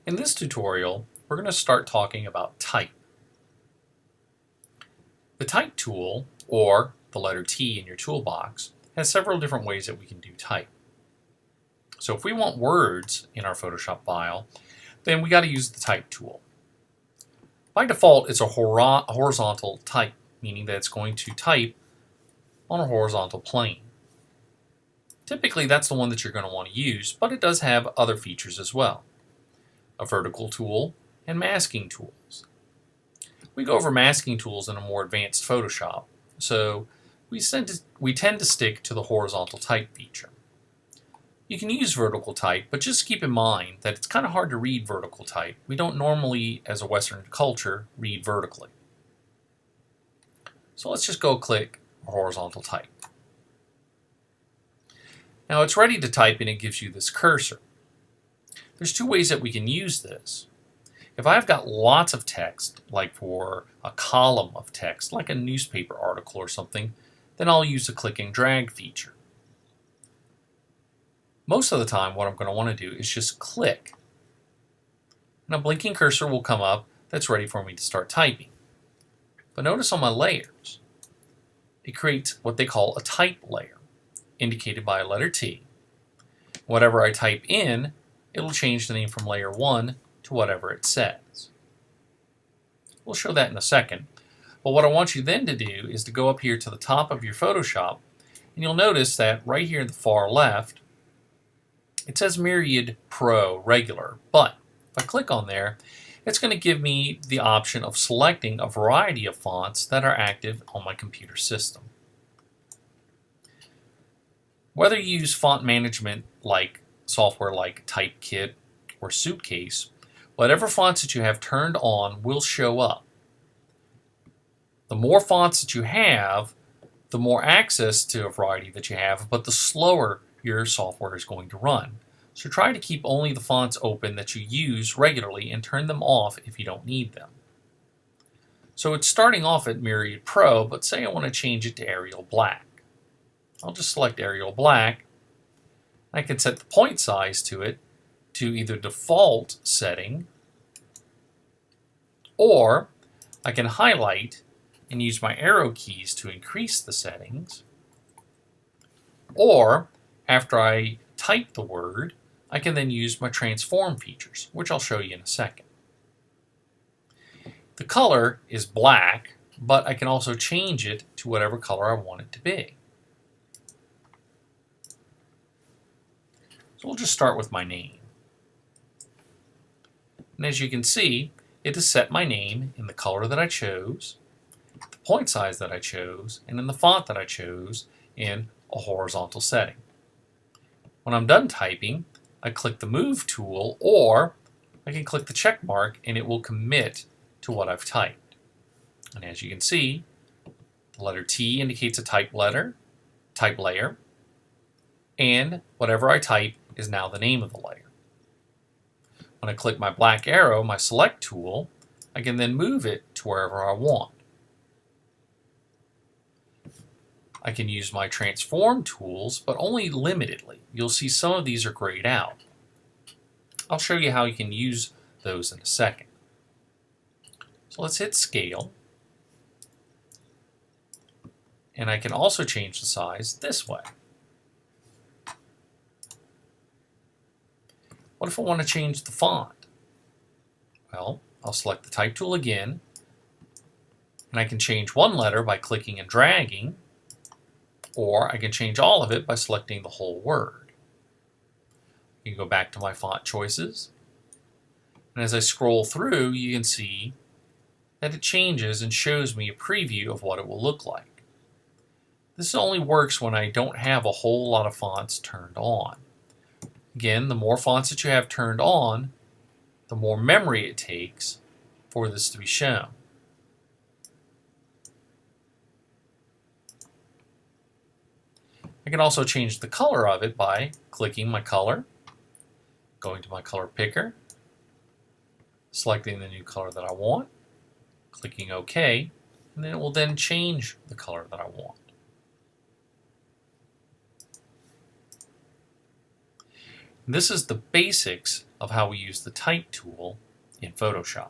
In this tutorial, we're going to start talking about type. The type tool, or the letter T in your toolbox, has several different ways that we can do type. So if we want words in our Photoshop file, then we got to use the type tool. By default, it's a horizontal type, meaning that it's going to type on a horizontal plane. Typically, that's the one that you're going to want to use, but it does have other features as well. A vertical tool, and masking tools. We go over masking tools in a more advanced Photoshop, so we tend to stick to the horizontal type feature. You can use vertical type, but just keep in mind that it's kind of hard to read vertical type. We don't normally, as a Western culture, read vertically. So let's just go click horizontal type. Now it's ready to type and it gives you this cursor. There's two ways that we can use this. If I've got lots of text, like for a column of text, like a newspaper article or something, then I'll use the click and drag feature. Most of the time, what I'm going to want to do is just click. And a blinking cursor will come up that's ready for me to start typing. But notice on my layers, it creates what they call a type layer, indicated by a letter T. Whatever I type in, it'll change the name from layer 1 to whatever it says. We'll show that in a second. But what I want you then to do is to go up here to the top of your Photoshop, and you'll notice that right here in the far left, it says Myriad Pro Regular. But if I click on there, it's going to give me the option of selecting a variety of fonts that are active on my computer system. Whether you use font management like software like Typekit or Suitcase, whatever fonts that you have turned on will show up. The more fonts that you have, the more access to a variety that you have, but the slower your software is going to run. So try to keep only the fonts open that you use regularly and turn them off if you don't need them. So it's starting off at Myriad Pro, but say I want to change it to Arial Black. I'll just select Arial Black. I can set the point size to it to either default setting, or I can highlight and use my arrow keys to increase the settings, or after I type the word, I can then use my transform features, which I'll show you in a second. The color is black, but I can also change it to whatever color I want it to be. So we'll just start with my name. And as you can see, it has set my name in the color that I chose, the point size that I chose, and in the font that I chose in a horizontal setting. When I'm done typing, I click the Move tool, or I can click the check mark and it will commit to what I've typed. And as you can see, the letter T indicates a type layer, and whatever I type is now the name of the layer. When I click my black arrow, my select tool, I can then move it to wherever I want. I can use my transform tools, but only limitedly. You'll see some of these are grayed out. I'll show you how you can use those in a second. So let's hit scale. And I can also change the size this way. What if I want to change the font? Well, I'll select the type tool again, and I can change one letter by clicking and dragging, or I can change all of it by selecting the whole word. You can go back to my font choices, and as I scroll through, you can see that it changes and shows me a preview of what it will look like. This only works when I don't have a whole lot of fonts turned on. Again, the more fonts that you have turned on, the more memory it takes for this to be shown. I can also change the color of it by clicking my color, going to my color picker, selecting the new color that I want, clicking OK, and then it will then change the color that I want. And this is the basics of how we use the Type tool in Photoshop.